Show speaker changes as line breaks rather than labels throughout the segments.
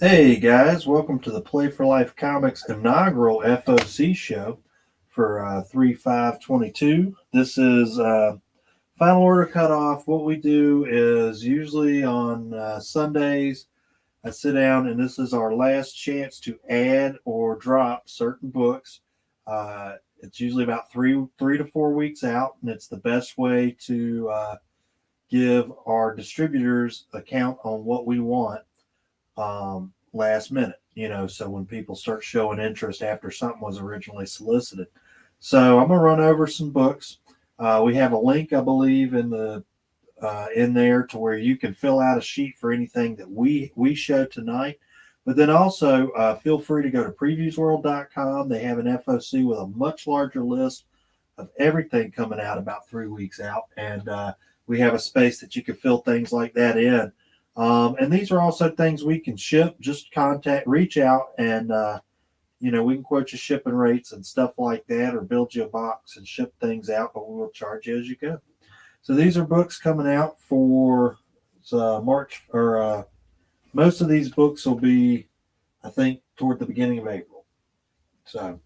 Hey guys, welcome to the Play for Life Comics inaugural FOC show for 3/5/22. This is final order cutoff. What we do is usually on Sundays, I sit down and this is our last chance to add or drop certain books. It's usually about three to 4 weeks out, and it's the best way to give our distributors a count on what we want last minute, so when people start showing interest after something was originally solicited. So I'm going to run over some books. We have a link, I believe, in there to where you can fill out a sheet for anything that we show tonight. But then also feel free to go to previewsworld.com. They have an FOC with a much larger list of everything coming out about 3 weeks out, and we have a space that you can fill things like that in. And these are also things we can ship. Just reach out, and we can quote you shipping rates and stuff like that, or build you a box and ship things out, but we will charge you as you go. So these are books coming out for March, or most of these books will be, I think, toward the beginning of April. So,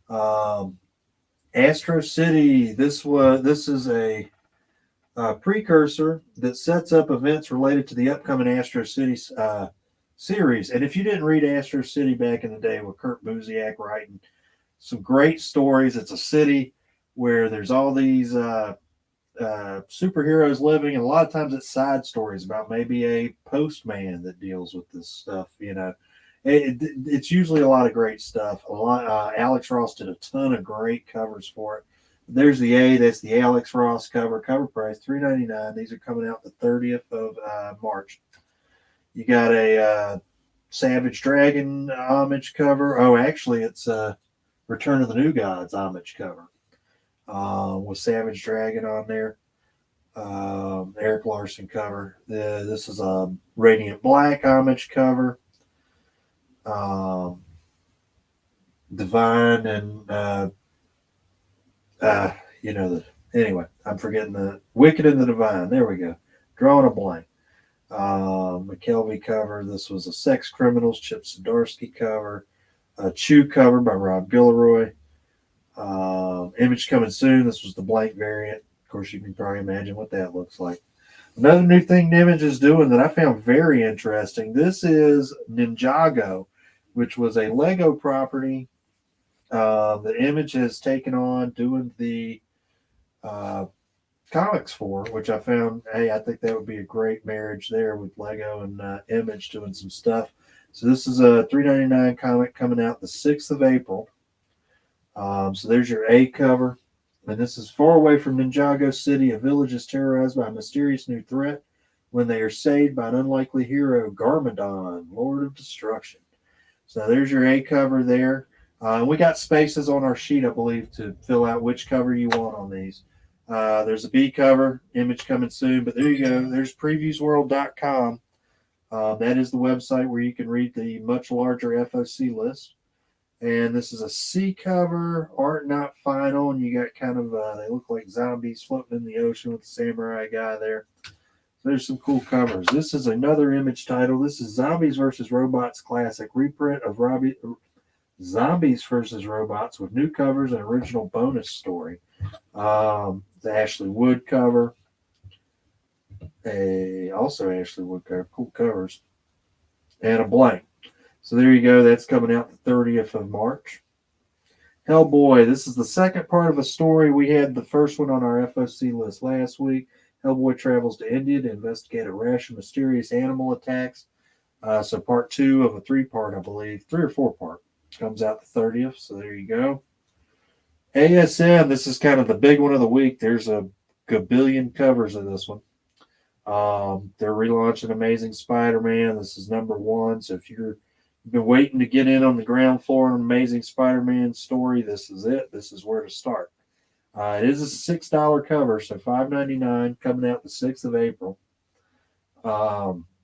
um, Astro City. This is a precursor that sets up events related to the upcoming Astro City series. And if you didn't read Astro City back in the day with Kurt Busiek writing some great stories, it's a city where there's all these superheroes living, and a lot of times it's side stories about maybe a postman that deals with this stuff. It's usually a lot of great stuff. Alex Ross did a ton of great covers for it. There's the A. That's the Alex Ross cover. Cover price $3.99. These are coming out the 30th of March. You got a Savage Dragon homage cover. Oh, actually, it's Return of the New Gods homage cover with Savage Dragon on there. Eric Larson cover. This is a Radiant Black homage cover. Um, Divine and uh, anyway, I'm forgetting the Wicked and the Divine. There we go. Drawing a blank. McKelvey cover. This was a Sex Criminals Chip Zdarsky cover. A Chew cover by Rob Gilroy. Image coming soon. This was the blank variant. Of course, you can probably imagine what that looks like. Another new thing Image is doing that I found very interesting. This is Ninjago, which was a Lego property that Image has taken on doing the uh, comics for, which I found, hey, I think that would be a great marriage there with Lego and Image doing some stuff. So this is a $3.99 comic coming out the 6th of April. So there's your A cover. And this is far away from Ninjago City. A village is terrorized by a mysterious new threat when they are saved by an unlikely hero, Garmadon, Lord of Destruction. So there's your A cover there. We got spaces on our sheet, I believe, to fill out which cover you want on these. There's a B cover, Image coming soon, but there you go. There's previewsworld.com. That is the website where you can read the much larger FOC list. And this is a C cover, art not final, and you got kind of, they look like zombies floating in the ocean with the samurai guy there. So there's some cool covers. This is another Image title. This is Zombies versus Robots Classic reprint of Zombies versus Robots with new covers and original bonus story. The Ashley Wood cover. Also Ashley Wood cover. Cool covers. And a blank. So there you go. That's coming out the 30th of March. Hellboy. This is the second part of a story. We had the first one on our FOC list last week. Hellboy travels to India to investigate a rash of mysterious animal attacks. So part two of a three-part, I believe. 3 or 4 part. Comes out the 30th. So there you go. ASM. This is kind of the big one of the week. There's a gabillion covers of this one. They're relaunching Amazing Spider-Man. This is #1. So if you've been waiting to get in on the ground floor of Amazing Spider-Man story, this is it. This is where to start. It is a $6 cover, so $5.99, coming out the 6th of April.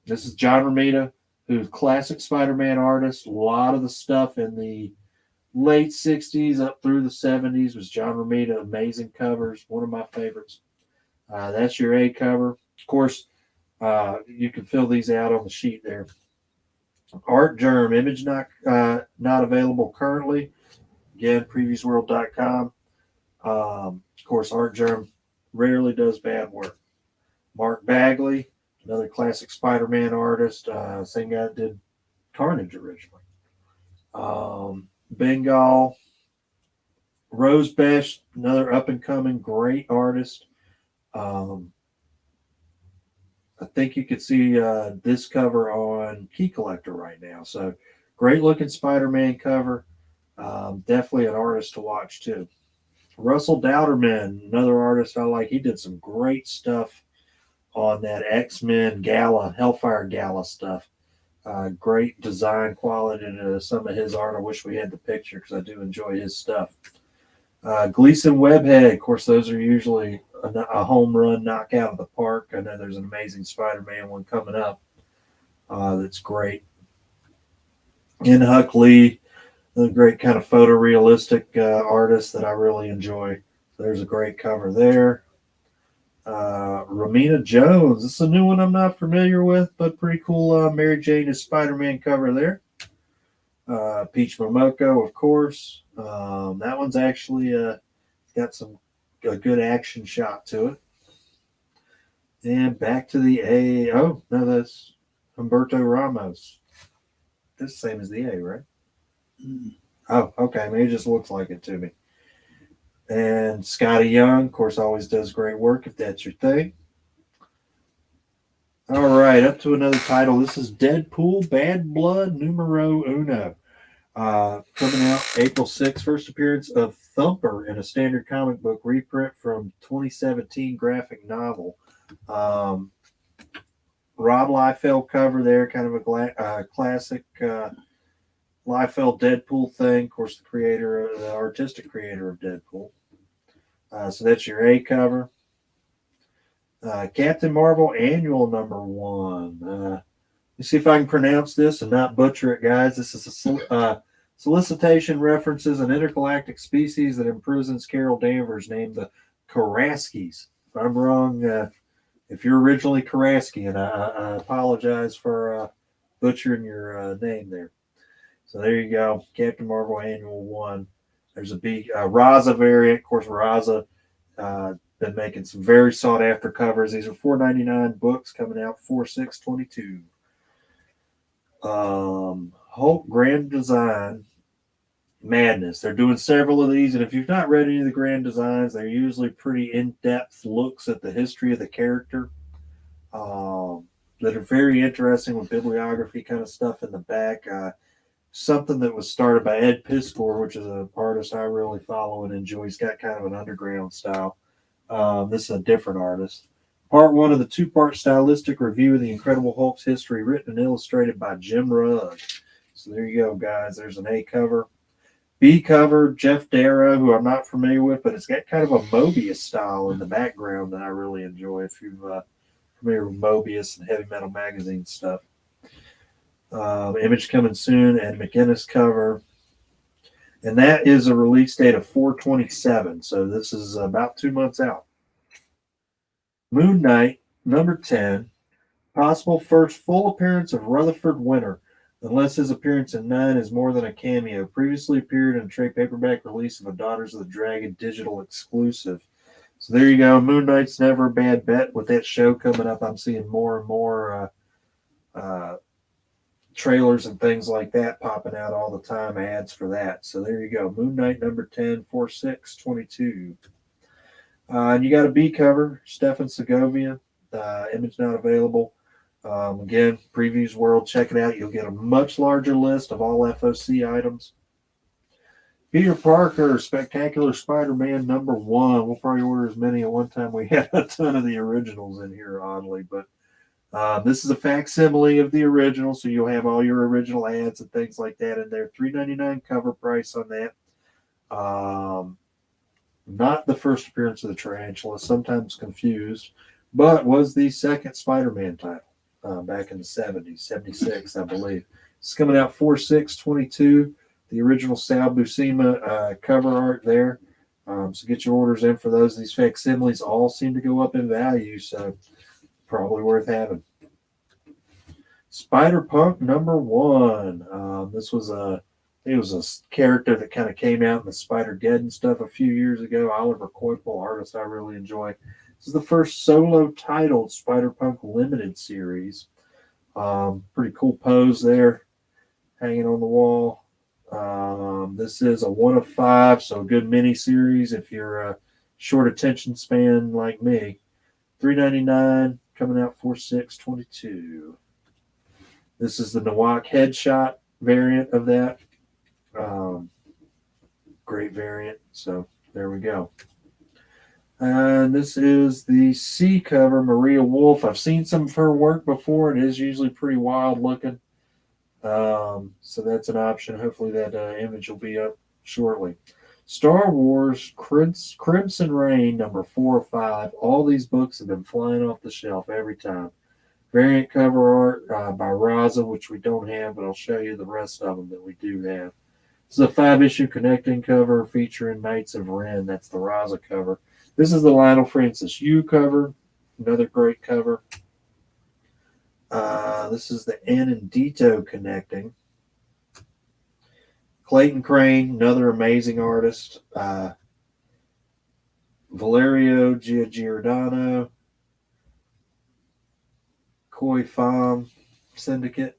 This is John Romita, who's classic Spider-Man artist. A lot of the stuff in the late 60s up through the 70s was John Romita. Amazing covers, one of my favorites. That's your A cover. Of course, you can fill these out on the sheet there. Art Germ, image not available currently. Again, previewsworld.com. Of course, Art Germ rarely does bad work. Mark Bagley, another classic Spider-Man artist, same guy that did Carnage originally. Bengal, Rose Besh, another up-and-coming great artist. I think you could see this cover on Key Collector right now. So great looking Spider-Man cover. Definitely an artist to watch too. Russell Dowderman, another artist I like. He did some great stuff on that X-Men Gala, Hellfire Gala stuff. Great design quality to some of his art. I wish we had the picture because I do enjoy his stuff. Gleason Webhead, of course, those are usually a home run knockout of the park. I know there's an amazing Spider-Man one coming up that's great. In Huck Lee, a great kind of photorealistic artist that I really enjoy. So there's a great cover there. Romina Jones, this is a new one I'm not familiar with, but pretty cool. Mary Jane is Spider-Man cover there. Peach Momoko, of course. That one's actually got a good action shot to it. And back to the A. Oh, no, that's Humberto Ramos. This is the same as the A, right? Oh, okay. Maybe it just looks like it to me. And Scotty Young, of course, always does great work if that's your thing. All right, up to another title. This is Deadpool Bad Blood Numero Uno. Coming out April 6th, first appearance of Thumper in a standard comic book reprint from 2017 graphic novel. Rob Liefeld cover there, kind of a classic Liefeld Deadpool thing. Of course, the artistic creator of Deadpool. So that's your A cover. Captain Marvel Annual #1. Let me see if I can pronounce this and not butcher it, guys. This is a solicitation references an intergalactic species that imprisons Carol Danvers named the Karaskis. If I'm wrong, if you're originally Karaskian, I apologize for butchering your name there. So there you go, Captain Marvel Annual 1. There's a big Raza variant. Of course, Raza been making some very sought after covers. These are $4.99 books coming out 4/6/22. Hulk Grand Design Madness. They're doing several of these, and if you've not read any of the Grand Designs, they're usually pretty in-depth looks at the history of the character that are very interesting with bibliography kind of stuff in the back. Something that was started by Ed Piskor, which is an artist I really follow and enjoy. He's got kind of an underground style. This is a different artist. Part 1 of the 2-part stylistic review of the Incredible Hulk's history, written and illustrated by Jim Rugg. So there you go, guys. There's an A cover. B cover, Jeff Darrow, who I'm not familiar with, but it's got kind of a Mobius style in the background that I really enjoy if you're familiar with Mobius and Heavy Metal Magazine stuff. Image coming soon, and McInnes cover. And that is a release date of 4/27, so this is about 2 months out. Moon Knight, #10. Possible first full appearance of Rutherford Winter, unless his appearance in 9 is more than a cameo. Previously appeared in a trade paperback release of a Daughters of the Dragon digital exclusive. So there you go. Moon Knight's never a bad bet. With that show coming up, I'm seeing more and more trailers and things like that popping out all the time, ads for that. So there you go. Moon Knight #10, 4/6/22. And you got a B cover, Stefan Segovia. Image not available. Again, Previews World, check it out. You'll get a much larger list of all FOC items. Peter Parker, Spectacular Spider-Man #1. We'll probably order as many at one time. We had a ton of the originals in here, oddly, but this is a facsimile of the original, so you'll have all your original ads and things like that in there. $3.99 cover price on that. Not the first appearance of the Tarantula, sometimes confused, but was the second Spider-Man title back in the 70s, 76, I believe. It's coming out 4/6/22. The original Sal Buscema cover art there. So get your orders in for those. These facsimiles all seem to go up in value, so probably worth having. Spider-Punk #1. This was it was a character that kind of came out in the Spider-Geddon stuff a few years ago. Oliver Coipel, artist I really enjoy. This is the first solo titled Spider-Punk limited series. Pretty cool pose there, hanging on the wall. This is a 1 of 5, so a good mini series if you're a short attention span like me. $3.99, coming out 4/6/22. This is the Nawak headshot variant of that. Great variant. So there we go. And this is the C cover, Maria Wolf. I've seen some of her work before. It is usually pretty wild looking. So that's an option. Hopefully that image will be up shortly. Star Wars Crimson Reign #4 of 5. All these books have been flying off the shelf every time. Variant cover art by Raza, which we don't have, but I'll show you the rest of them that we do have. This is a 5-issue connecting cover featuring Knights of Ren. That's the Raza cover. This is the Lionel Francis Yu cover. Another great cover. This is the Anandito connecting. Clayton Crane, another amazing artist. Valerio Giordano. Koi Fam Syndicate,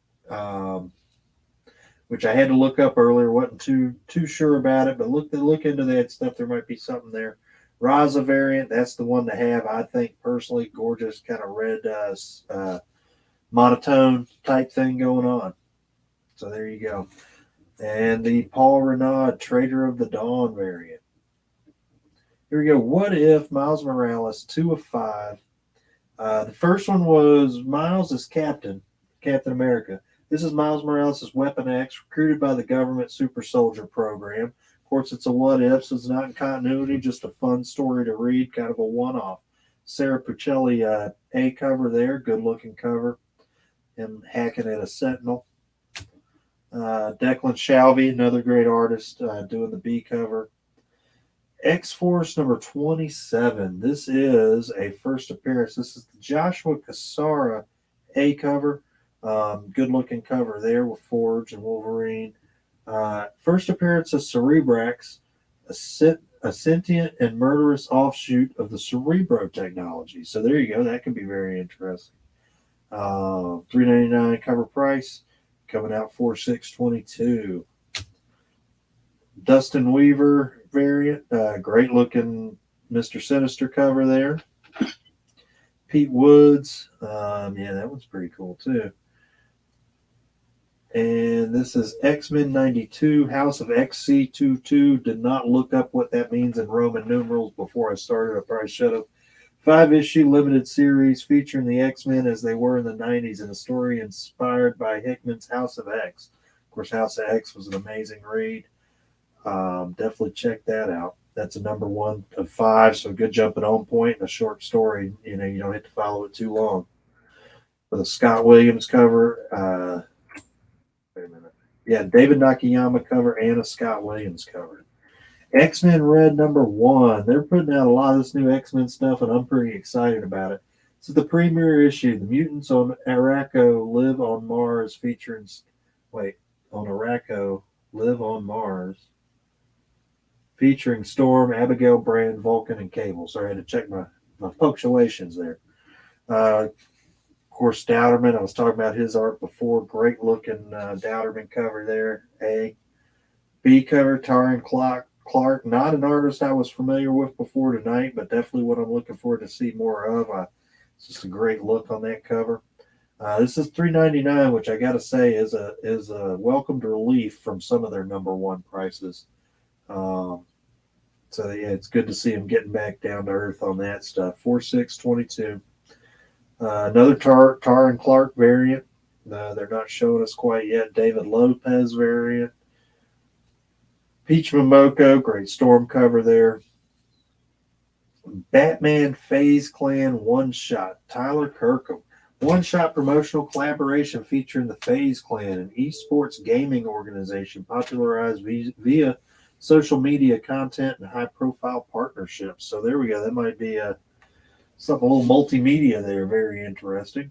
which I had to look up earlier. Wasn't too sure about it, but look into that stuff. There might be something there. Raza variant, that's the one to have. I think personally, gorgeous kind of red monotone type thing going on. So there you go. And the Paul Renaud Trader of the Dawn variant. Here we go. What if Miles Morales 2 of 5? The first one was Miles as Captain America. This is Miles Morales as Weapon X, recruited by the government super soldier program. Of course, it's a what if, so it's not in continuity, just a fun story to read, kind of a one-off. Sarah Puccelli, A cover there, good-looking cover. Him hacking at a Sentinel. Declan Shalvey, another great artist, doing the B cover. X-Force #27. This is a first appearance. This is the Joshua Cassara A cover. Good looking cover there with Forge and Wolverine. First appearance of Cerebrax, a sentient and murderous offshoot of the Cerebro technology. So there you go. That can be very interesting. $3.99 cover price. Coming out 4/6/22. Dustin Weaver variant, great looking Mr. Sinister cover there. Pete Woods, yeah, that one's pretty cool too. And this is X-Men 92, House of XC22. Did not look up what that means in Roman numerals before I started. I probably should have. 5-issue limited series featuring the X-Men as they were in the 90s in a story inspired by Hickman's House of X. Of course, House of X was an amazing read. Definitely check that out. That's a #1 of 5, so a good jumping on point and a short story. You know, you don't have to follow it too long. With a Scott Williams cover, wait a minute. Yeah, David Nakayama cover and a Scott Williams cover. X-Men Red #1. They're putting out a lot of this new X-Men stuff, and I'm pretty excited about it. This is the premiere issue. The mutants on Araco live on Mars, featuring on Araco live on Mars, featuring Storm, Abigail, Brand, Vulcan, and Cable. Sorry, I had to check my punctuations there. Of course, Dowderman. I was talking about his art before. Great looking Dowderman cover there. A B cover, Taran Clark, not an artist I was familiar with before tonight, but definitely what I'm looking forward to see more of. It's just a great look on that cover. This is $3.99, which I got to say is a welcomed relief from some of their #1 prices. So yeah, it's good to see them getting back down to earth on that stuff. 4/6/22. Another Taran Clark variant. They're not showing us quite yet. David Lopez variant. Peach Momoko, great Storm cover there. Batman Phase Clan one-shot, Tyler Kirkham. One-shot promotional collaboration featuring the Phase Clan, an esports gaming organization popularized via social media content and high-profile partnerships. So there we go. That might be something a little multimedia there. Very interesting.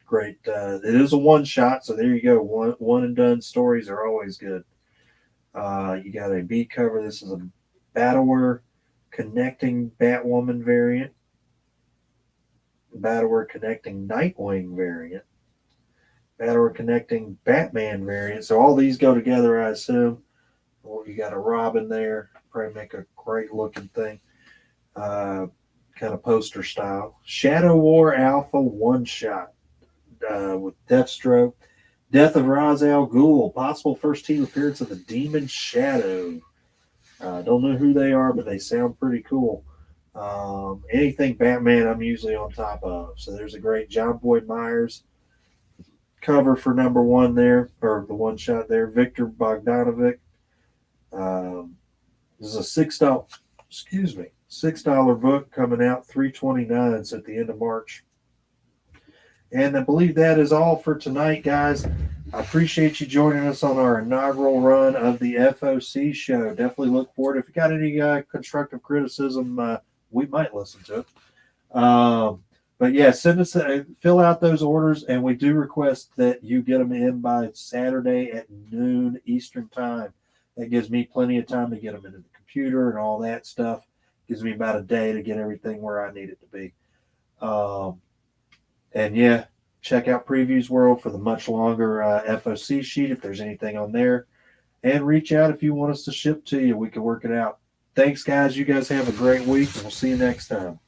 great. It is a one shot, so there you go. One and done stories are always good. You got a B cover. This is a Battleware connecting Batwoman variant, Battleware connecting Nightwing variant, Battleware connecting Batman variant. So all these go together, I assume. Well, you got a Robin there, probably make a great looking thing. Kind of poster style. Shadow War Alpha one shot with Deathstroke. Death of Ra's al Ghul, possible first team appearance of the Demon Shadow. Don't know who they are, but they sound pretty cool. Anything Batman, I'm usually on top of. So there's a great John Boyd Myers cover for number one there, or the one shot there. Victor Bogdanovic. This is a $6 book coming out $3.29. It's at the end of March. And I believe that is all for tonight, guys. I appreciate you joining us on our inaugural run of the FOC show. Definitely look forward. If you got any constructive criticism, we might listen to it. But yeah, send us, fill out those orders, and we do request that you get them in by Saturday at noon Eastern time. That gives me plenty of time to get them into the computer and all that stuff. Gives me about a day to get everything where I need it to be. And yeah, check out Previews World for the much longer FOC sheet if there's anything on there. And reach out if you want us to ship to you. We can work it out. Thanks, guys. You guys have a great week, and we'll see you next time.